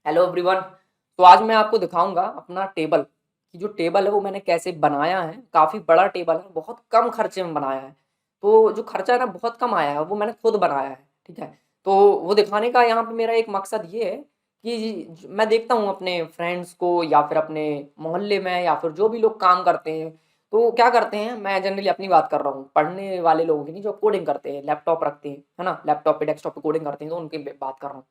Hello everyone. तो आज मैं आपको दिखाऊंगा अपना टेबल की जो टेबल है वो मैंने कैसे बनाया है। काफ़ी बड़ा टेबल है, बहुत कम खर्चे में बनाया है। तो जो खर्चा है ना बहुत कम आया है, वो मैंने खुद बनाया है। ठीक है। तो वो दिखाने का यहाँ पे मेरा एक मकसद ये है कि मैं देखता हूँ अपने फ्रेंड्स को या फिर अपने मोहल्ले में या फिर जो भी लोग काम करते हैं। तो क्या करते हैं, मैं जनरली अपनी बात कर रहा हूँ, पढ़ने वाले लोगों की नहीं, जो कोडिंग करते हैं, लैपटॉप रखते हैं, है ना, लैपटॉप पे डेस्कटॉप पे कोडिंग करते हैं, तो उनकी बात कर रहा हूँ।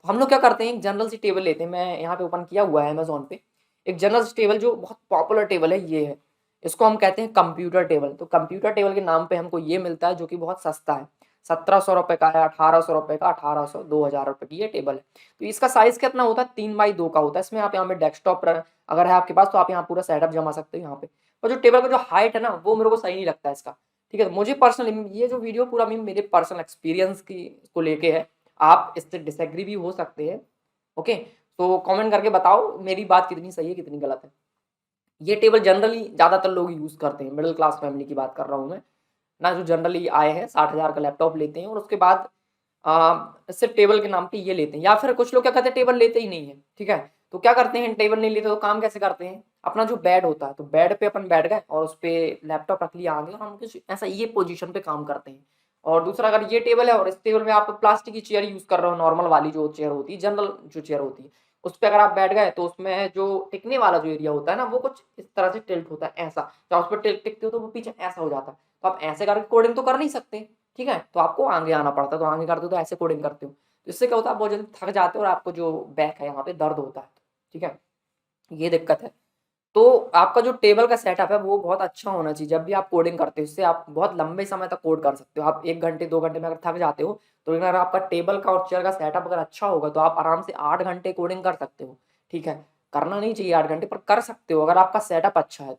हम लोग क्या करते हैं, एक जनरल सी टेबल लेते हैं। मैं यहाँ पे ओपन किया हुआ है अमेज़न पे। एक जनरल सी टेबल जो बहुत पॉपुलर टेबल है ये है। इसको हम कहते हैं कंप्यूटर टेबल। तो कंप्यूटर टेबल के नाम पे हमको ये मिलता है जो कि बहुत सस्ता है। 1700 रुपये का है, 1800 रुपये का, 1800, 2000 रुपये की ये टेबल है। तो इसका साइज़ कितना होता है, 3x2 का होता है। इसमें आप यहाँ पे डेस्कटॉप अगर है आपके पास तो आप यहाँ पूरा सेटअप जमा सकते हो यहाँ पे। और जो टेबल का जो हाइट है ना वो मेरे को सही नहीं लगता है इसका। ठीक है। तो मुझे पर्सनली ये जो वीडियो पूरा मेरे पर्सनल एक्सपीरियंस की को लेके है। आप इससे डिसएग्री भी हो सकते हैं। ओके। तो कमेंट करके बताओ मेरी बात कितनी सही है कितनी गलत है। ये टेबल जनरली ज़्यादातर लोग यूज़ करते हैं, मिडिल क्लास फैमिली की बात कर रहा हूँ मैं ना, जो जनरली आए हैं 60,000 का लैपटॉप लेते हैं और उसके बाद सिर्फ टेबल के नाम पे ये लेते हैं। या फिर कुछ लोग क्या कहते हैं, टेबल लेते ही नहीं है। ठीक है। तो क्या करते हैं, टेबल नहीं लेते तो काम कैसे करते हैं, अपना जो बेड होता है तो बेड पे अपन बैठ गए और उस पर लैपटॉप रख लिया आगे और हम कुछ ऐसा ये पोजीशन पे काम करते हैं। और दूसरा, अगर ये टेबल है और इस टेबल में आप प्लास्टिक की चेयर यूज़ कर रहे हो, नॉर्मल वाली जो चेयर होती है, जनरल जो चेयर होती है, उस पर अगर आप बैठ गए तो उसमें जो टिकने वाला जो एरिया होता है ना वो कुछ इस तरह से टिल्ट होता है ऐसा। जब उस पर टिकते हो तो वो पीछे ऐसा हो जाता है। तो आप ऐसे करके कोडिंग तो कर नहीं सकते। ठीक है। तो आपको आगे आना पड़ता है, तो आगे करते हो तो ऐसे कोडिंग करते हो। तो इससे क्या होता है, आप बहुत जल्दी थक जाते हो और आपको जो बैक है यहाँ पे दर्द होता है। ठीक है। ये दिक्कत है। तो आपका जो टेबल का सेटअप है वो बहुत अच्छा होना चाहिए। जब भी आप कोडिंग करते हो इससे आप बहुत लंबे समय तक कोड कर सकते हो। आप 1 घंटे 2 घंटे में अगर थक जाते हो तो अगर आपका टेबल का और चेयर का सेटअप अगर अच्छा होगा तो आप आराम से 8 घंटे कोडिंग कर सकते हो। ठीक है। करना नहीं चाहिए 8 घंटे, पर कर सकते हो अगर आपका सेटअप अच्छा है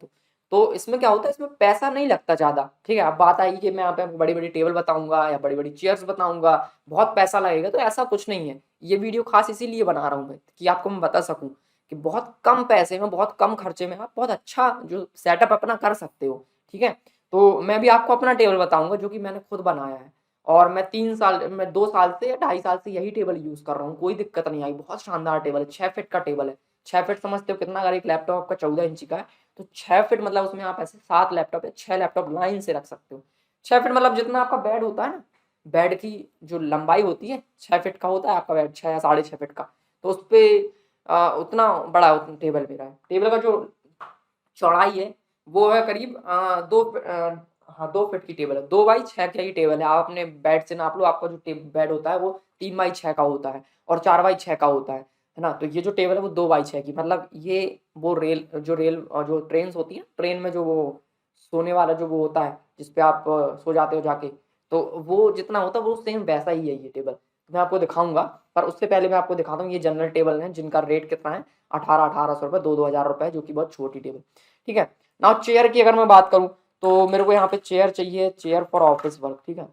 तो इसमें क्या होता है, इसमें पैसा नहीं लगता ज़्यादा। ठीक है। अब बात आई कि मैं यहाँ पे आपको बड़ी बड़ी टेबल बताऊंगा या बड़ी बड़ी चेयर्स बताऊंगा, बहुत पैसा लगेगा, तो ऐसा कुछ नहीं है। ये वीडियो खास इसीलिए बना रहा हूँ मैं कि आपको मैं बता सकूँ कि बहुत कम पैसे में बहुत कम खर्चे में आप बहुत अच्छा जो सेटअप अपना कर सकते हो। ठीक है। तो मैं भी आपको अपना टेबल बताऊंगा जो कि मैंने खुद बनाया है। और मैं 2 साल से या 2.5 साल से यही टेबल यूज़ कर रहा हूँ, कोई दिक्कत नहीं आई। बहुत शानदार टेबल है, 6 फीट का टेबल है। 6 फीट समझते हो कितना, अगर एक लैपटॉप आपका 14 इंची का है तो 6 फीट मतलब उसमें आप ऐसे 7 लैपटॉप या 6 लैपटॉप लाइन से रख सकते हो। 6 फीट मतलब जितना आपका बेड होता है ना, बेड की जो लंबाई होती है 6 फीट का होता है आपका बेड, 6 या 6.5 फीट का। तो उस पर उतना बड़ा टेबल मेरा है। टेबल का जो चौड़ाई है वो है करीब 2 फीट की टेबल है। 2x6 की टेबल है। आप अपने बेड से नाप लो, आपका जो बेड होता है वो 3x6 का होता है और 4x6 का होता है ना। तो ये जो टेबल है वो 2x6 की, मतलब ये वो रेल और जो ट्रेन होती है, ट्रेन में जो वो सोने वाला जो वो होता है जिसपे आप सो जाते हो जाके, तो वो जितना होता है वो सेम वैसा ही है ये टेबल। मैं आपको दिखाऊंगा, पर उससे पहले मैं आपको दिखाता हूँ ये जनरल टेबल है जिनका रेट कितना है। 1800 रुपये, 2-2 हज़ार रुपये, जो कि बहुत छोटी टेबल। ठीक है। नाउ चेयर की अगर मैं बात करूँ तो मेरे को यहाँ पे चेयर चाहिए, चेयर फॉर ऑफिस वर्क। ठीक है।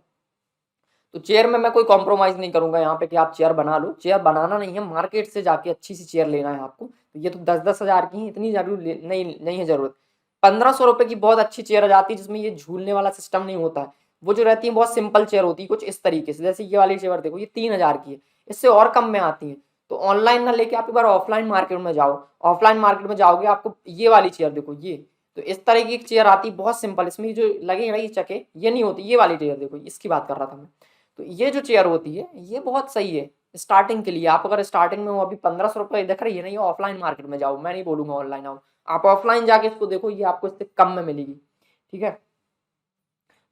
तो चेयर में मैं कोई कॉम्प्रोमाइज़ नहीं करूँगा यहाँ पे कि आप चेयर बना लो। चेयर बनाना नहीं है, मार्केट से जाके अच्छी सी चेयर लेना है आपको। तो ये तो 10-10 हज़ार की है, इतनी जरूर नहीं है ज़रूरत। 1500 रुपये की बहुत अच्छी चेयर आ जाती है जिसमें ये झूलने वाला सिस्टम नहीं होता है। वो जो रहती है बहुत सिंपल चेयर होती है कुछ इस तरीके से, जैसे ये वाली चेयर देखो, ये 3 हज़ार की है। इससे और कम में आती है। तो ऑनलाइन ना लेके आप एक बार ऑफलाइन मार्केट में जाओ। ऑफलाइन मार्केट में जाओगे आपको ये वाली चेयर देखो, ये तो इस तरह की एक चेयर आती है बहुत सिंपल, इसमें जो लगे हैं ना ये चके, ये नहीं होती। ये वाली चेयर देखो, इसकी बात कर रहा था मैं। तो ये जो चेयर होती है ये बहुत सही है स्टार्टिंग के लिए। आप अगर स्टार्टिंग में वो अभी 1500 रुपये दिख रही है ना, ये ऑफलाइन मार्केट में जाओ, मैं नहीं बोलूंगा ऑनलाइन आओ। आप ऑफलाइन जाके इसको देखो, ये आपको इससे कम में मिलेगी। ठीक है।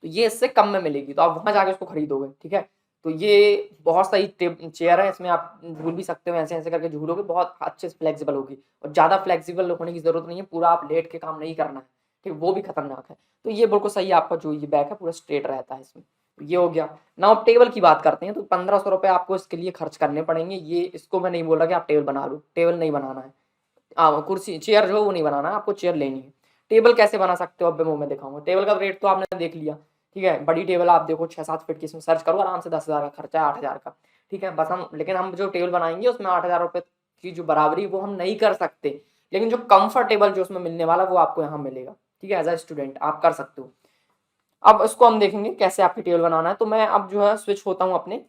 तो ये इससे कम में मिलेगी तो आप वहां जाके उसको खरीदोगे। ठीक है। तो ये बहुत सही चेयर है, इसमें आप झूल भी सकते हो, ऐसे ऐसे करके झूलोगे, बहुत अच्छे से फ्लेक्सिबल होगी। और ज़्यादा फ्लेक्सिबल होने की जरूरत नहीं है, पूरा आप लेट के काम नहीं करना है। ठीक, वो भी खतरनाक है। तो ये बिल्कुल सही है, आपका जो ये बैक है पूरा स्ट्रेट रहता है इसमें। तो ये हो गया। ना आप टेबल की बात करते हैं तो 1500 रुपये आपको इसके लिए खर्च करने पड़ेंगे। ये इसको मैं नहीं बोल रहा कि आप टेबल बना लो, टेबल नहीं बनाना है। कुर्सी चेयर जो है वो नहीं बनाना है, आपको चेयर लेनी है। टेबल कैसे बना सकते हो अब मैं दिखाऊंगा। टेबल का रेट तो आपने देख लिया। ठीक है। बड़ी टेबल आप देखो 6-7 फीट की, इसमें सर्च करो आराम से 10 हज़ार का खर्चा है, 8 हज़ार का। ठीक है। बस लेकिन हम जो टेबल बनाएंगे उसमें 8 हज़ार रुपये की जो बराबरी वो हम नहीं कर सकते। लेकिन जो कंफर्टेबल जो उसमें मिलने वाला वो आपको यहाँ मिलेगा। ठीक है। एज अ स्टूडेंट आप कर सकते हो। अब इसको हम देखेंगे कैसे आपकी टेबल बनाना है। तो मैं अब जो है स्विच होता हूँ अपने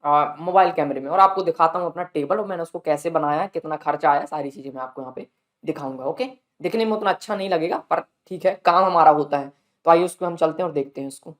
मोबाइल कैमरे में, और आपको दिखाता हूँ अपना टेबल और मैंने उसको कैसे बनाया है, कितना खर्चा आया, सारी चीज़ें मैं आपको यहाँ पे दिखाऊँगा। ओके? दिखने में उतना अच्छा नहीं लगेगा पर ठीक है, काम हमारा होता है। तो आइए उसको हम चलते हैं और देखते हैं उसको।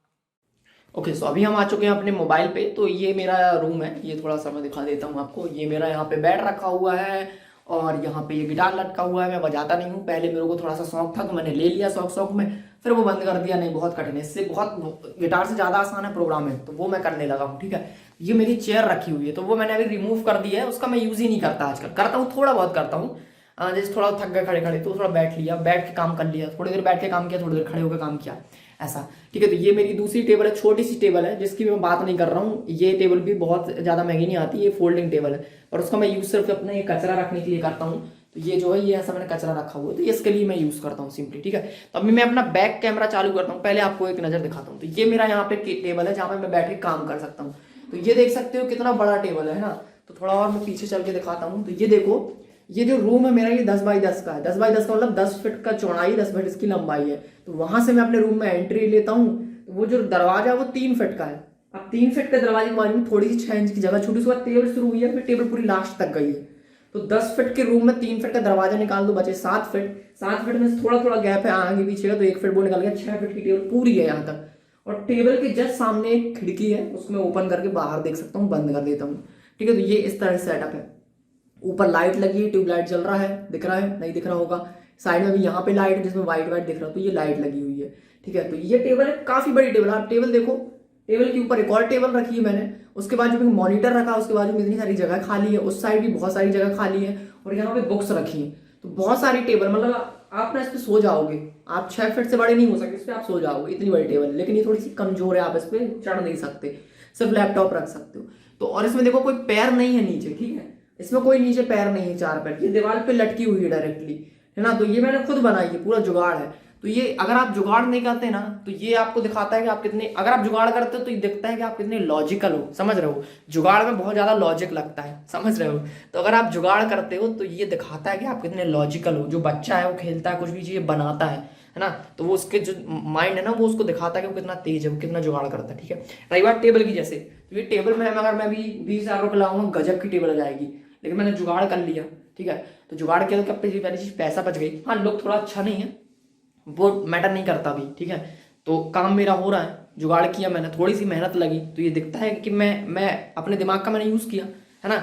ओके, सो अभी हम आ चुके हैं अपने मोबाइल पे। तो ये मेरा रूम है, ये थोड़ा सा मैं दिखा देता हूँ आपको। ये मेरा यहाँ पे बेड रखा हुआ है और यहाँ पे ये गिटार लटका हुआ है। मैं बजाता नहीं हूँ, पहले मेरे को थोड़ा सा शौक था तो मैंने ले लिया शौक शौक में, फिर वो बंद कर दिया। नहीं, बहुत कठिन है, इससे बहुत गिटार से ज़्यादा आसान है प्रोग्राम है, तो वो मैं करने लगा हूँ। ठीक है, ये मेरी चेयर रखी हुई है तो वो मैंने अभी रिमूव कर दी है, उसका मैं यूज़ ही नहीं करता आजकल। करता हूँ, थोड़ा बहुत करता हूँ। जैसे थोड़ा थक गए खड़े खड़े तो थोड़ा बैठ लिया, बैठ के काम कर लिया, थोड़ी देर बैठ के काम किया, थोड़ी देर खड़े होकर काम किया, ऐसा। ठीक है, तो ये मेरी दूसरी टेबल है, छोटी सी टेबल है जिसकी मैं बात नहीं कर रहा हूँ। ये टेबल भी बहुत ज़्यादा महंगी नहीं आती, ये फोल्डिंग टेबल है और उसका मैं यूज़ सिर्फ अपना ये कचरा रखने के लिए करता हूँ। तो ये जो है ये ऐसा मैंने कचरा रखा हुआ है, तो इसके लिए मैं यूज़ करता हूँ सिंपली। ठीक है, तो अभी मैं अपना बैक कैमरा चालू करता हूँ, पहले आपको एक नज़र दिखाता हूँ। तो ये मेरा यहाँ पे टेबल है जहाँ पे मैं बैठ के काम कर सकता हूँ। तो ये देख सकते हो कितना बड़ा टेबल है ना। तो थोड़ा और मैं पीछे चल के दिखाता हूँ। तो ये देखो, ये जो रूम है मेरा, ये 10 बाई 10 का है। 10 बाई 10 का मतलब 10 फीट का चौड़ाई, 10 फीट इसकी लंबाई है। तो वहां से मैं अपने रूम में एंट्री लेता हूँ, तो वो जो दरवाजा है वो 3 फीट का है। अब 3 फीट के दरवाजे के बारे में थोड़ी सी 6 इंच की जगह छूटी, उसके बाद टेबल शुरू हुई है, फिर टेबल पूरी लास्ट तक गई है। तो 10 फीट के रूम में 3 फीट का दरवाजा निकाल दो, बचे 7 फीट। 7 फीट में से थोड़ा थोड़ा गैप है आगे पीछे का, तो 1 फीट वो निकल गया। 6 फीट की टेबल पूरी है यहाँ तक। और टेबल के जस्ट सामने एक खिड़की है, उसमें ओपन करके बाहर देख सकता हूँ, बंद कर देता हूँ। ठीक है, तो ये इस तरह से सेटअप है। ऊपर लाइट लगी है, ट्यूबलाइट जल रहा है, दिख रहा है नहीं दिख रहा होगा। साइड में भी यहाँ पे लाइट जिसमें व्हाइट व्हाइट दिख रहा है, तो ये लाइट लगी हुई है। ठीक है, तो ये टेबल है, काफी बड़ी टेबल है। आप टेबल देखो, टेबल के ऊपर एक और टेबल रखी है मैंने, उसके बाद जो मॉनिटर रखा, उसके बाद में इतनी सारी जगह खाली है, उस साइड भी बहुत सारी जगह खाली है, और यहाँ पे बुक्स रखी है। तो बहुत सारी टेबल, मतलब आप ना इस पे सो जाओगे। आप 6 फीट से बड़े नहीं हो सकते, इस पे आप सो जाओगे, इतनी बड़ी टेबल है। लेकिन ये थोड़ी सी कमजोर है, आप इस पे चढ़ नहीं सकते, सिर्फ लैपटॉप रख सकते हो। तो और इसमें देखो कोई पैर नहीं है नीचे। ठीक है, इसमें कोई नीचे पैर नहीं है, 4 पैर, ये दीवार पे लटकी हुई है डायरेक्टली, है ना। तो ये मैंने खुद बनाई है, पूरा जुगाड़ है। तो ये अगर आप जुगाड़ नहीं करते ना, तो ये आपको दिखाता है कि आप कितने, अगर आप जुगाड़ करते हो तो ये दिखता है कि आप कितने लॉजिकल हो, समझ रहे हो। जुगाड़ में बहुत ज्यादा लॉजिक लगता है, समझ रहे हो। तो अगर आप जुगाड़ करते हो तो ये दिखाता है कि आप कितने लॉजिकल हो। जो बच्चा है वो खेलता है, कुछ भी चीज बनाता है ना, तो वो उसके जो माइंड है ना, वो उसको दिखाता है कि वो कितना तेज है, वो कितना जुगाड़ करता है। ठीक है, रही बात टेबल की, जैसे तो ये टेबल में अगर मैं भी 20,000 रुपये लाऊंगा, गजब की टेबल आ जाएगी। लेकिन मैंने जुगाड़ कर लिया। ठीक है, तो जुगाड़ किया तो क्या पहली चीज पैसा बच गई। हाँ, लुक थोड़ा अच्छा नहीं है, वो मैटर नहीं करता अभी। ठीक है, तो काम मेरा हो रहा है, जुगाड़ किया मैंने, थोड़ी सी मेहनत लगी, तो ये दिखता है कि मैं अपने दिमाग का मैंने यूज़ किया, है ना।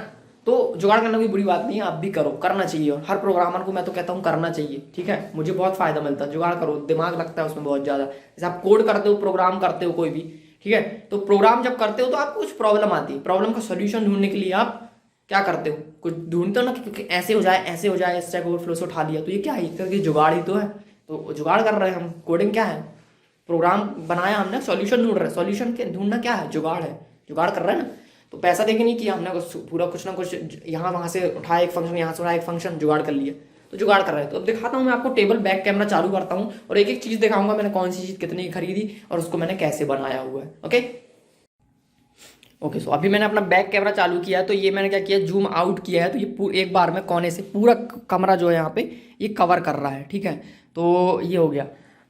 तो जुगाड़ करना कोई बुरी बात नहीं है, आप भी करो, करना चाहिए। और हर प्रोग्रामर को मैं तो कहता हूँ करना चाहिए। ठीक है, मुझे बहुत फायदा मिलता है, जुगाड़ करो, दिमाग लगता है उसमें बहुत ज़्यादा। जैसे आप कोड करते हो, प्रोग्राम करते हो कोई भी, ठीक है, तो प्रोग्राम जब करते हो तो आपको कुछ प्रॉब्लम आती है, प्रॉब्लम का सोल्यूशन ढूंढने के लिए आप क्या करते हो, कुछ ढूंढते हो ना कि ऐसे हो जाए, ऐसे हो जाए, स्टैक ओवरफ्लो से उठा लिया। तो ये क्या है, क्योंकि जुगाड़ ही तो है। तो जुगाड़ कर रहे हैं हम, कोडिंग क्या है, प्रोग्राम बनाया हमने, सॉल्यूशन ढूंढ रहे हैं। सॉल्यूशन के ढूंढना क्या है, जुगाड़ है, जुगाड़ कर रहे हैं ना। तो पैसा देके नहीं किया हमने, पूरा कुछ ना कुछ यहाँ वहाँ से उठाया, एक फंक्शन यहाँ से उठाया, एक फंक्शन जुगाड़ कर लिया, तो जुगाड़ कर रहे हैं। तो अब दिखाता हूँ मैं आपको टेबल, बैक कैमरा चालू करता हूँ और एक एक चीज़ दिखाऊंगा मैंने कौन सी चीज़ कितनी खरीदी और उसको मैंने कैसे बनाया हुआ है। ओके, सो अभी मैंने अपना बैक कैमरा चालू किया है। तो ये मैंने क्या किया, जूम आउट किया है, तो ये एक बार में कोने से पूरा कमरा जो है यहाँ पे ये कवर कर रहा है। ठीक है, तो ये हो गया।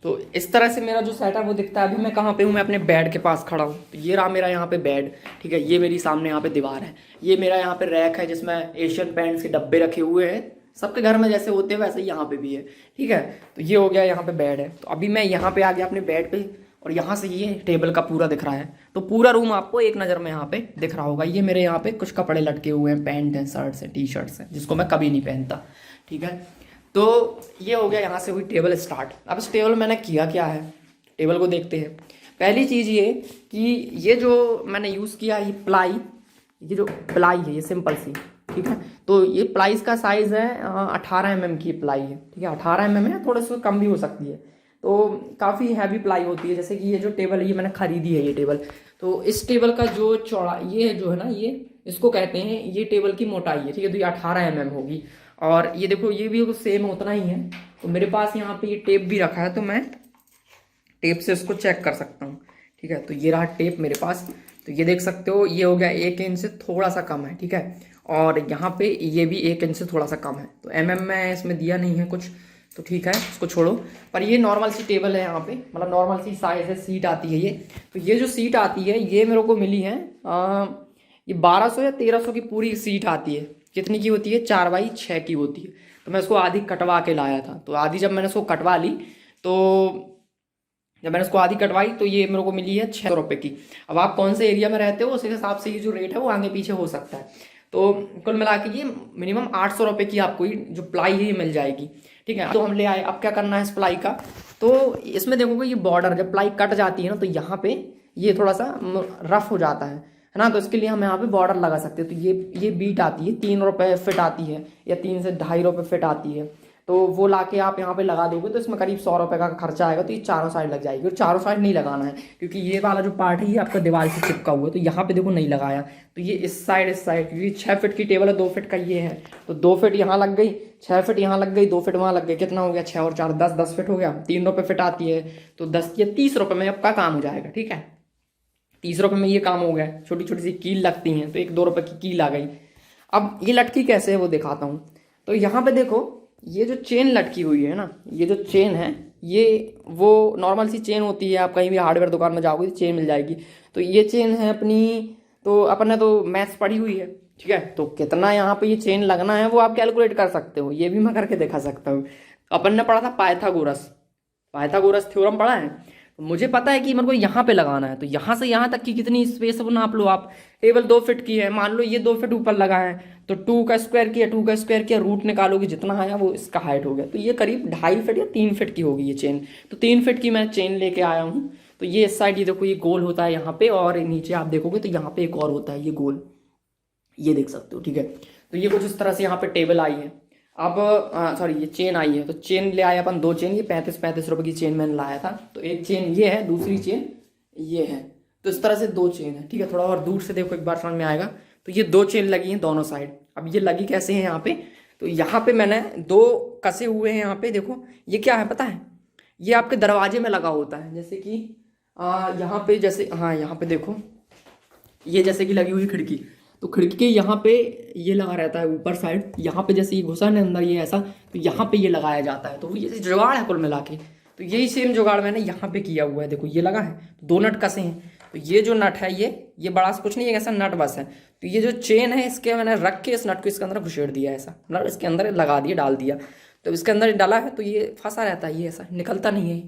तो इस तरह से मेरा जो सेटअप वो दिखता है। अभी मैं कहाँ पे हूँ, मैं अपने बेड के पास खड़ा हूँ। तो ये रहा मेरा यहाँ पे बेड। ठीक है, ये मेरी सामने यहाँ पे दीवार है, ये मेरा यहाँ पे रैक है जिसमें एशियन पेंट्स के डब्बे रखे हुए हैं। सबके घर में जैसे होते हैं वैसे ही यहाँ पे भी है। ठीक है, तो ये हो गया, यहाँ पे बेड है। तो अभी मैं यहाँ पे आ गया अपने बेड पे, और यहाँ से ये टेबल का पूरा दिख रहा है। तो पूरा रूम आपको एक नज़र में यहाँ पे दिख रहा होगा। ये मेरे यहाँ पे कुछ कपड़े लटके हुए हैं, पैंट हैं, शर्ट्स हैं, टी शर्ट्स हैं, जिसको मैं कभी नहीं पहनता। ठीक है, तो ये हो गया, यहाँ से हुई टेबल स्टार्ट। अब इस टेबल मैंने किया क्या है, टेबल को देखते हैं। पहली चीज़ ये कि ये जो मैंने यूज़ किया, ये प्लाई, ये जो प्लाई है ये सिंपल सी। ठीक है, तो ये प्लाई का साइज़ है 18 mm की प्लाई है। ठीक है, 18 mm है, थोड़ा सा कम भी हो सकती है। तो काफ़ी हैवी प्लाई होती है। जैसे कि ये जो टेबल है ये मैंने खरीदी है, ये टेबल। तो इस टेबल का जो चौड़ा ये जो है ना, ये इसको कहते हैं, ये टेबल की मोटाई है। ठीक है, तो ये 18 mm होगी। और ये देखो, ये भी सेम उतना ही है। तो मेरे पास यहाँ पे ये टेप भी रखा है, तो मैं टेप से इसको चेक कर सकता हूँ। ठीक है, तो ये रहा टेप मेरे पास। तो ये देख सकते हो, ये हो गया 1 इंच से थोड़ा सा कम है। ठीक है, और यहाँ पे ये भी 1 इंच से थोड़ा सा कम है। तो mm में इसमें दिया नहीं है कुछ, तो ठीक है, इसको छोड़ो। पर ये नॉर्मल सी टेबल है यहाँ पे, मतलब नॉर्मल सी साइज है, सीट आती है ये। तो ये जो सीट आती है ये मेरे को मिली है ये 1200 या 1300 की पूरी सीट आती है। कितनी की होती है? 4x6 की होती है। तो मैं इसको आधी कटवा के लाया था। तो आधी जब मैंने इसको कटवा ली, तो जब मैंने इसको आधी कटवाई तो ये मेरे को मिली है 600 रुपये की। अब आप कौन से एरिया में रहते हो उस हिसाब से ये जो रेट है वो आगे पीछे हो सकता है। तो कुल मिला के ये मिनिमम 800 रुपये की आपको ये जो प्लाई है ये मिल जाएगी, ठीक है। तो हम ले आए। अब क्या करना है इस प्लाई का, तो इसमें देखोगे ये बॉर्डर जब प्लाई कट जाती है ना, तो यहाँ पे ये थोड़ा सा रफ हो जाता है ना। तो इसके लिए हम यहाँ पे बॉर्डर लगा सकते हैं। तो ये बीट आती है, 3 रुपये फिट आती है, या 3 से 2.5 रुपये फिट आती है। तो वो लाके आप यहाँ पे लगा दोगे तो इसमें करीब 100 रुपये का खर्चा आएगा। तो ये चारों साइड लग जाएगी। और चारों साइड नहीं लगाना है, क्योंकि ये वाला जो पार्ट है ये आपका दीवार से चिपका हुआ है। तो यहाँ पे देखो नहीं लगाया, तो ये इस साइड क्योंकि 6 फीट की टेबल है, 2 फीट का ये है, तो 2 फीट यहाँ लग गई, 6 फीट यहाँ लग गई, 2 फीट वहाँ लग गई। कितना हो गया? 6 और 4 10, 10 फीट हो गया। 3 रुपये फिट आती है, तो 10 या 30 रुपये में आपका काम हो जाएगा, ठीक है। 30 रुपये में ये काम हो गया। छोटी छोटी सी कील लगती हैं, तो 1-2 रुपये की कील आ गई। अब ये लटकी कैसे है वो दिखाता हूँ। तो यहाँ पे देखो ये जो चेन लटकी हुई है ना, ये जो चेन है ये वो नॉर्मल सी चेन होती है। आप कहीं भी हार्डवेयर दुकान में जाओगे तो चेन मिल जाएगी। तो ये चेन है अपनी, तो अपन ने तो मैथ्स पढ़ी हुई है, ठीक है। तो कितना यहाँ पे ये चेन लगना है वो आप कैलकुलेट कर सकते हो। ये भी मैं करके दिखा सकता हूँ। अपन ने पढ़ा था पाइथागोरस थ्योरम पढ़ा है। तो मुझे पता है कि मेरे को यहाँ पे लगाना है। तो यहाँ से यहाँ तक की कितनी स्पेस है वो नाप लो आप। टेबल 2 फीट की है, मान लो ये 2 फीट ऊपर लगा है, तो 2 का स्क्वायर किया, 2 का स्क्वायर किया, रूट निकालोगे जितना आया वो इसका हाइट हो गया। तो ये करीब 2.5 फीट या 3 फीट की होगी ये चेन। तो 3 फीट की मैं चेन लेके आया हूँ। तो ये इस साइड ये देखो ये गोल होता है यहाँ पे, और नीचे आप देखोगे तो यहाँ पे एक और होता है ये गोल, ये देख सकते हो, ठीक है। तो ये कुछ इस तरह से यहाँ पे टेबल आई है। अब सॉरी ये चेन आई है। तो चेन ले आए अपन 2 चेन, ये 35 रुपये की चेन मैंने लाया था। तो एक चेन ये है, दूसरी चेन ये है। तो इस तरह से 2 चेन है, ठीक है। थोड़ा और दूर से देखो एक बार समझ में आएगा। तो ये 2 चेन लगी हैं दोनों साइड। अब ये लगी कैसे है यहाँ पे, तो यहाँ पे मैंने 2 कसे हुए हैं यहाँ पे। देखो ये क्या है पता है, ये आपके दरवाजे में लगा होता है। जैसे कि यहाँ पे, जैसे हाँ यहाँ पे देखो ये जैसे कि लगी हुई खिड़की, तो खिड़की के यहाँ पे ये लगा रहता है ऊपर साइड। यहाँ पे जैसे ये घुसा है अंदर ये ऐसा, तो यहाँ पे ये लगाया जाता है। तो ये जुगाड़ है कुल मिला के। तो यही सेम जुगाड़ मैंने यहाँ पे किया हुआ है। देखो ये लगा है, 2 नट कसे हैं। तो ये जो नट है ये बड़ा सा कुछ नहीं है, ऐसा नट बस है। तो ये जो चेन है इसके मैंने रख के इस नट को इसके अंदर घुसेड़ दिया, ऐसा नट इसके अंदर लगा दिया, डाल दिया। तो इसके अंदर डाला है तो ये फंसा रहता है, ये ऐसा निकलता नहीं है,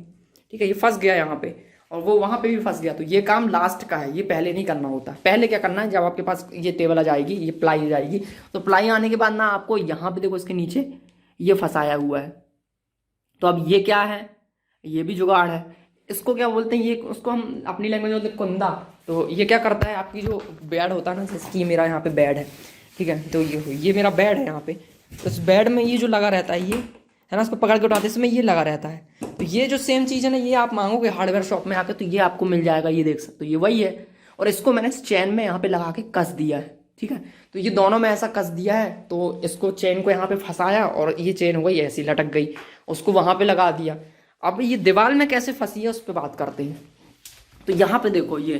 ठीक है। ये फंस गया यहाँ पे, और वो वहाँ पे भी फंस गया। तो ये काम लास्ट का है, ये पहले नहीं करना होता। पहले क्या करना है, जब आपके पास ये टेबल आ जाएगी, ये प्लाई आ जाएगी, तो प्लाई आने के बाद ना आपको यहाँ पे देखो इसके नीचे ये फंसाया हुआ है। तो अब ये क्या है, ये भी जुगाड़ है। इसको क्या बोलते हैं, ये उसको हम अपनी लैंग्वेज में बोलते हैं कुंदा। तो ये क्या करता है, आपकी जो बेड होता है ना, जैसे कि मेरा यहाँ पे बेड है, ठीक है। तो ये मेरा बेड है यहाँ पे। तो इस बेड में ये जो लगा रहता है ये है ना, इसको पकड़ के उठाते इसमें ये लगा रहता है। तो ये जो सेम चीज़ है ना, ये आप मांगोगे हार्डवेयर शॉप में आके तो ये आपको मिल जाएगा, ये देख सकते हो ये वही है। और इसको मैंने इस चेन में यहाँ पे लगा के कस दिया है, ठीक है। तो ये दोनों में ऐसा कस दिया है। तो इसको चेन को यहाँ पे फंसाया और ये चेन हो गई ऐसी लटक गई, उसको वहाँ पे लगा दिया। अब ये दीवार में कैसे फंसी है उस पर बात करते हैं। तो यहाँ पे देखो ये,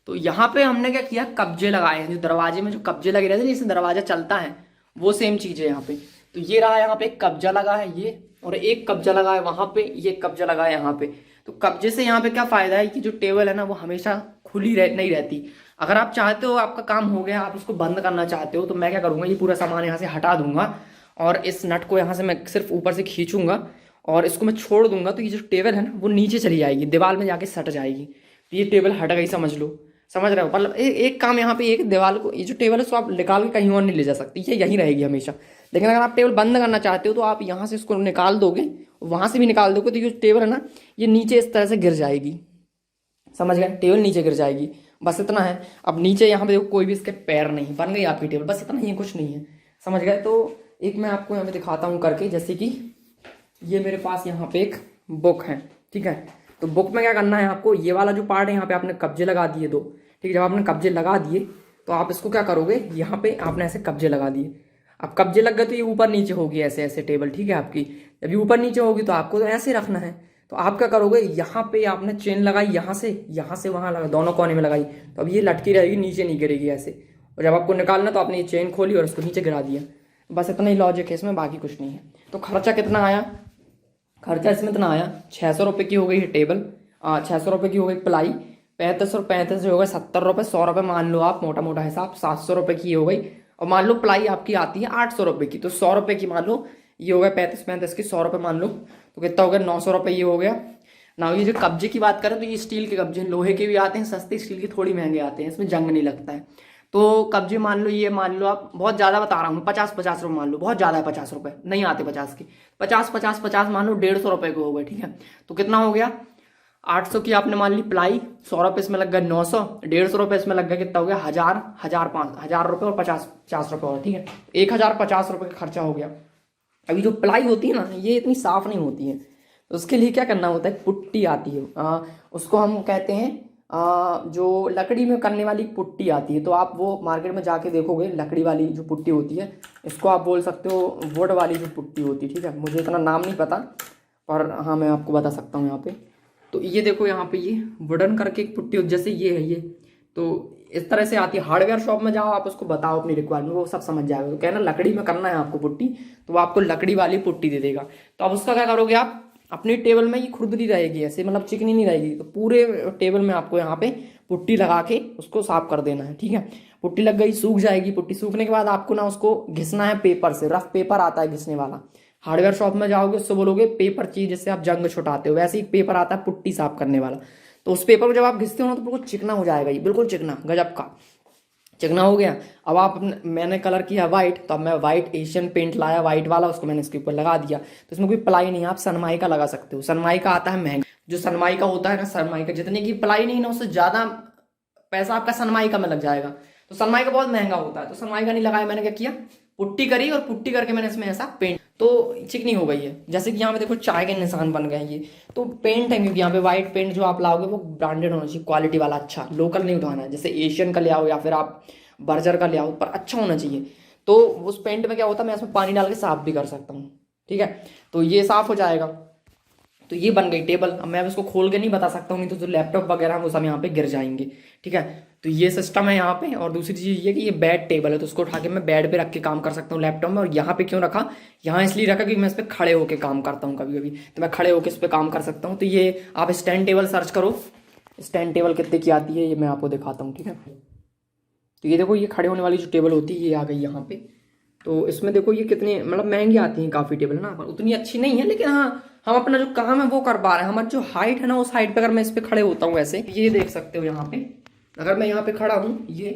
तो यहाँ पे हमने क्या किया, कब्जे लगाए हैं। जो दरवाजे में जो कब्जे लगे रहते हैं जिससे दरवाजा चलता है, वो सेम चीज़ है यहाँ पे। तो ये रहा, यहाँ पे एक कब्जा लगा है ये, और एक कब्जा लगा है वहाँ पे, ये कब्जा लगा है यहाँ पे। तो कब्जे से यहाँ पे क्या फ़ायदा है कि जो टेबल है ना वो हमेशा खुली नहीं रहती। अगर आप चाहते हो आपका काम हो गया, आप उसको बंद करना चाहते हो, तो मैं क्या करूँगा, ये पूरा सामान यहाँ से हटा दूंगा और इस नट को यहाँ से मैं सिर्फ ऊपर से खींचूंगा और इसको मैं छोड़ दूंगा। तो ये जो टेबल है ना वो नीचे चली जाएगी, दीवार में जाके सट जाएगी। तो ये टेबल हट गई, समझ लो, समझ रहे हो। मतलब एक काम यहाँ पे, एक दीवार को, ये जो टेबल है उसको आप निकाल के कहीं और नहीं ले जा सकते, ये यहीं रहेगी हमेशा। लेकिन अगर आप टेबल बंद करना चाहते हो तो आप यहाँ से इसको निकाल दोगे, वहाँ से भी निकाल दोगे, तो ये टेबल है ना ये नीचे इस तरह से गिर जाएगी, समझ गए, टेबल नीचे गिर जाएगी। बस इतना है। अब नीचे यहाँ पे देखो कोई भी इसके पैर नहीं, बन गई आपकी टेबल, बस इतना ही, कुछ नहीं है, समझ गए। तो एक मैं आपको यहाँ पे दिखाता हूँ करके, जैसे कि ये मेरे पास यहाँ पे एक बुक है, ठीक है। तो बुक में क्या करना है आपको, ये वाला जो पार्ट है यहाँ पे आपने कब्जे लगा दिए 2, ठीक है। जब आपने कब्जे लगा दिए तो आप इसको क्या करोगे, यहाँ पे आपने ऐसे कब्जे लगा दिए। अब कब्जे लग गए तो ये ऊपर नीचे होगी ऐसे ऐसे टेबल, ठीक है आपकी। जब ये ऊपर नीचे होगी तो आपको तो ऐसे रखना है। तो आप क्या करोगे, यहाँ पे आपने चेन लगाई, यहाँ से वहाँ लगा, दोनों कोने में लगाई, तो अब ये लटकी रहेगी, नीचे नहीं गिरेगी ऐसे। और जब आपको निकालना तो आपने ये चेन खोली और इसको नीचे गिरा दिया। बस इतना ही लॉजिक है इसमें, बाकी कुछ नहीं है। तो खर्चा कितना आया, खर्चा इसमें इतना आया, 600 रुपये की हो गई है टेबल, 600 रुपये की हो गई प्लाई, 35 और 35 हो गए 70 रुपये, 100 रुपये मान लो आप, मोटा मोटा हिसाब 700 रुपये की हो गई। और मान लो प्लाई आपकी आती है 800 रुपये की, तो 100 रुपये की मान लो ये हो गया 35 की 100 रुपये मान लो, तो कितना हो गया 900 रुपये ये हो गया ना। ये जो कब्जे की बात करें तो ये स्टील के कब्जे, लोहे के भी आते हैं सस्ते, स्टील के थोड़ी महंगे आते हैं, इसमें जंग नहीं लगता है। तो कब्जे मान लो, ये मान लो आप, बहुत ज़्यादा बता रहा हूँ, 50 रुपये मान लो, बहुत ज़्यादा है 50 रुपये, नहीं आते 50 की, 50 मान लो 150 रुपये के हो गए, ठीक है। तो कितना हो गया 800 की आपने मान ली प्लाई, 100 रुपये इसमें लग गए 900, 150 रुपये इसमें लग गया, कितना हो गया 1000, 1000 रुपये और 50 रुपये और, ठीक है, 1050 रुपये का खर्चा हो गया। अभी जो प्लाई होती है ना, ये इतनी साफ नहीं होती है, तो उसके लिए क्या करना होता है, पुट्टी आती है, उसको हम कहते हैं जो लकड़ी में करने वाली पुट्टी आती है, तो आप वो मार्केट में जाके देखोगे, लकड़ी वाली जो पुट्टी होती है, इसको आप बोल सकते हो वुड वाली जो पुट्टी होती है, ठीक है। मुझे इतना नाम नहीं पता, पर हाँ मैं आपको बता सकता हूँ यहाँ पे। तो ये देखो यहाँ पे ये वुडन करके एक पुट्टी, जैसे ये है ये, तो इस तरह से आती है। हार्डवेयर शॉप में जाओ, आप उसको बताओ अपनी रिक्वायरमेंट, वो सब समझ जाएगा। तो कहना लकड़ी में करना है आपको पुट्टी, तो वो आपको लकड़ी वाली पुट्टी दे देगा। तो अब उसका क्या करोगे आप, अपनी टेबल में ये खुरदरी रहेगी ऐसे, मतलब चिकनी नहीं रहेगी, तो पूरे टेबल में आपको यहाँ पे पुट्टी लगा के उसको साफ कर देना है, ठीक है। पुट्टी लग गई, सूख जाएगी पुट्टी, सूखने के बाद आपको ना उसको घिसना है पेपर से, रफ पेपर आता है घिसने वाला। हार्डवेयर शॉप में जाओगे, उससे बोलोगे पेपर चाहिए, जिससे आप जंग छुटाते हो, वैसे ही पेपर आता है पुट्टी साफ करने वाला। तो उस पेपर को जब आप घिसते हो ना, तो बिल्कुल चिकना हो जाएगा, ये बिल्कुल चिकना, गजब का चिकना हो गया। अब आप, मैंने कलर किया वाइट, तो अब मैं वाइट एशियन पेंट लाया वाइट वाला, उसको मैंने इसके ऊपर लगा दिया। तो इसमें कोई प्लाई नहीं है, आप सनमाई का लगा सकते हो, सनमाई का आता है महंगा। जो सनमाई का होता है ना, सनमाई का जितने की प्लाई नहीं ना, उससे ज़्यादा पैसा आपका सनमाई का में लग जाएगा। तो सनमाई का बहुत महंगा होता है, तो सनमाई का नहीं लगाया। मैंने क्या किया, पुट्टी करी, और पुट्टी करके मैंने इसमें ऐसा पेंट, तो चिकनी हो गई है। जैसे कि यहाँ पे देखो चाय के निशान बन गए हैं ये, तो पेंट है, क्योंकि यहाँ पे व्हाइट पेंट जो आप लाओगे वो ब्रांडेड होना चाहिए, क्वालिटी वाला, अच्छा, लोकल नहीं उठाना है। जैसे एशियन का ले आओ या फिर आप बर्जर का ले आओ, पर अच्छा होना चाहिए। तो उस पेंट में क्या होता है, मैं इसमें पानी डाल के साफ भी कर सकता हूँ, ठीक है। तो ये साफ हो जाएगा। तो ये बन गई टेबल। अब मैं इसको खोल के नहीं बता सकता हूँ, नहीं तो जो लैपटॉप वगैरह वो सब यहाँ पे गिर जाएंगे, ठीक है। तो ये सिस्टम है यहाँ पे। और दूसरी चीज़ ये कि ये बेड टेबल है, तो उसको उठा के मैं बेड पे रख के काम कर सकता हूँ लैपटॉप में। और यहाँ पे क्यों रखा, यहाँ इसलिए रखा कि मैं इस पर खड़े होकर काम करता हूँ कभी कभी, तो मैं खड़े होकर इस पर काम कर सकता हूँ। तो ये आप स्टैंड टेबल सर्च करो, स्टैंड टेबल कितने की आती है ये मैं आपको दिखाता हूँ, ठीक है। तो ये देखो, ये खड़े होने वाली जो टेबल होती है ये आ गई यहाँ पे। तो इसमें देखो ये कितनी मतलब महंगी आती हैं काफ़ी टेबल ना, पर उतनी अच्छी नहीं है, लेकिन हाँ हम अपना जो काम है वो कर पा रहे हैं। हमारी जो हाइट है ना, उस हाइट पे अगर मैं इस पे खड़े होता हूँ ऐसे, ये देख सकते हो यहाँ पे, अगर मैं यहाँ पे खड़ा हूँ ये,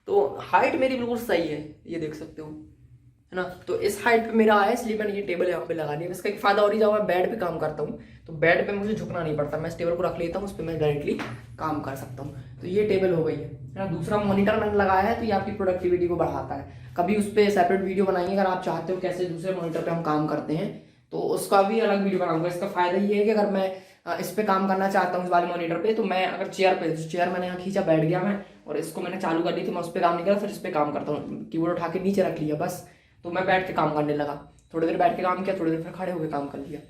तो हाइट मेरी बिल्कुल सही है, ये देख सकते हो, है ना। तो इस हाइट पे मेरा आया, इसलिए मैंने ये टेबल यहाँ पे लगा लिया। इसका एक फायदा और ही, जब मैं बेड पे काम करता हूँ तो बेड पे मुझे झुकना नहीं पड़ता, मैं इस टेबल को रख लेता हूँ, उस पर मैं डायरेक्टली काम कर सकता हूँ। तो ये टेबल हो गई है ना। दूसरा मॉनिटर मैंने लगाया है, तो ये आपकी प्रोडक्टिविटी को बढ़ाता है। कभी उस पर सेपरेट वीडियो बनाएंगे, अगर आप चाहते हो कैसे दूसरे मॉनिटर पर हम काम करते हैं, तो उसका भी अलग वीडियो बनाऊंगा। इसका फायदा ये है कि अगर मैं इस पे काम करना चाहता हूँ इस वाले मॉनिटर पे, तो मैं अगर चेयर पे, चेयर मैंने यहाँ खींचा, बैठ गया मैं, और इसको मैंने चालू कर ली, तो मैं उस पर काम नहीं करा, फिर इस पर काम करता हूँ, कीबोर्ड उठा के नीचे रख लिया बस, तो मैं बैठ के काम करने लगा। थोड़ी देर बैठ के काम किया, थोड़ी देर फिर खड़े होकर काम कर लिया।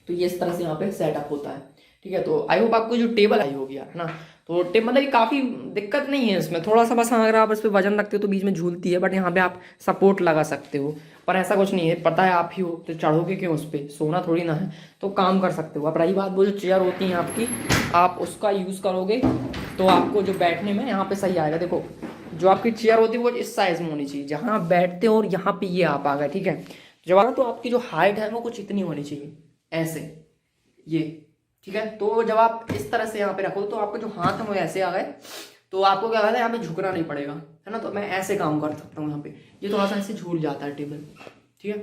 तो ये इस तरह से यहाँ पे सेटअप होता है, ठीक है। तो आई होप आपको जो टेबल आई होगी यार, है ना। तो टेबल मतलब काफ़ी दिक्कत नहीं है इसमें, थोड़ा सा बस हाँ, अगर आप इस पर वजन रखते हो तो बीच में झूलती है, बट यहाँ पे आप सपोर्ट लगा सकते हो। पर ऐसा कुछ नहीं है, पता है आप ही हो, तो चढ़ोगे क्यों उस पर, सोना थोड़ी ना है, तो काम कर सकते हो। अब रही बात वो जो चेयर होती है आपकी, आप उसका यूज़ करोगे तो आपको जो बैठने में यहाँ पे सही आएगा। देखो जो आपकी चेयर होती है वो इस साइज़ में होनी चाहिए, जहाँ आप बैठते हो, और यहाँ पे ये आप आ गए, ठीक है। जब आना तो आपकी जो हाइट है वो कुछ इतनी होनी चाहिए, ऐसे, ये, ठीक है। तो जब आप इस तरह से यहाँ पे रखो, तो आपको जो हाथ है वो ऐसे आ गए, तो आपको क्या कहता है, यहाँ पे झुकना नहीं पड़ेगा, है ना। तो मैं ऐसे काम कर सकता हूँ यहाँ पे, ये थोड़ा सा ऐसे झूल जाता है टेबल, ठीक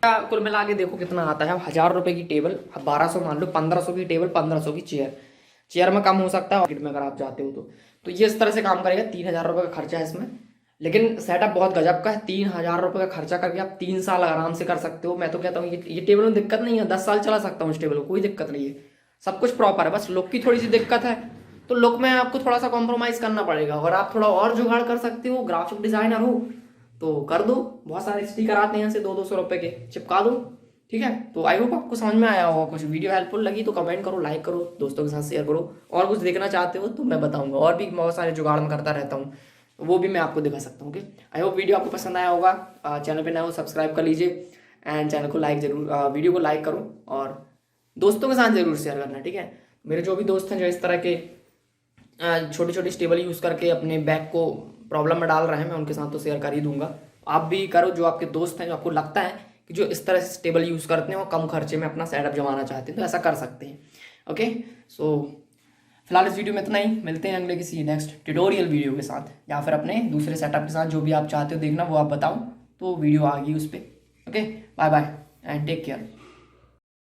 है। कुल मिला के देखो कितना आता है। अब 1000 रुपये की टेबल, 1200 मान लो, 1500 की टेबल, 1500 की चेयर, चेयर में कम हो सकता है मार्केट में अगर आप जाते हो तो ये इस तरह से काम करेगा। 3000 रुपये का खर्चा है इसमें, लेकिन सेटअप बहुत गजब का है। 3000 रुपये का खर्चा करके आप 3 साल आराम से कर सकते हो। मैं तो कहता हूँ ये टेबल में दिक्कत नहीं है, 10 साल चला सकता हूँ इस टेबल को, कोई दिक्कत नहीं है, सब कुछ प्रॉपर है। बस लुक की थोड़ी सी दिक्कत है, तो लुक में आपको थोड़ा सा कॉम्प्रोमाइज़ करना पड़ेगा। अगर आप थोड़ा और जुगाड़ कर सकते हो, ग्राफिक डिज़ाइनर हो, तो कर दो। बहुत सारे स्टिकर आते हैं यहाँ से 200-200 रुपये के, चिपका दो, ठीक है। तो आई होप आपको समझ में आया होगा कुछ। वीडियो हेल्पफुल लगी तो कमेंट करो, लाइक करो, दोस्तों के साथ शेयर करो। और कुछ देखना चाहते हो तो मैं बताऊंगा, और भी बहुत सारे जुगाड़ में करता रहता हूँ, तो वो भी मैं आपको दिखा सकता हूँ। ओके, आई होप वीडियो आपको पसंद आया होगा। चैनल पे नए हो सब्सक्राइब कर लीजिए, एंड चैनल को लाइक जरूर, वीडियो को लाइक करो, और दोस्तों के साथ जरूर शेयर करना, ठीक है। मेरे जो भी दोस्त हैं जो इस तरह के छोटे छोटे स्टेबल यूज़ करके अपने बैग को प्रॉब्लम में डाल रहे हैं, मैं उनके साथ तो शेयर कर ही दूंगा। आप भी करो, जो आपके दोस्त हैं, जो आपको लगता है कि जो इस तरह से स्टेबल यूज़ करते हैं और कम खर्चे में अपना सेटअप जमाना चाहते हैं, तो ऐसा कर सकते हैं। ओके, सो फिलहाल इस वीडियो में इतना ही, मिलते हैं अगले किसी नेक्स्ट ट्यूटोरियल वीडियो के साथ, या फिर अपने दूसरे सेटअप के साथ, जो भी आप चाहते हो देखना वो आप बताओ, तो वीडियो आ गई उस पर। Okay, bye bye and take care.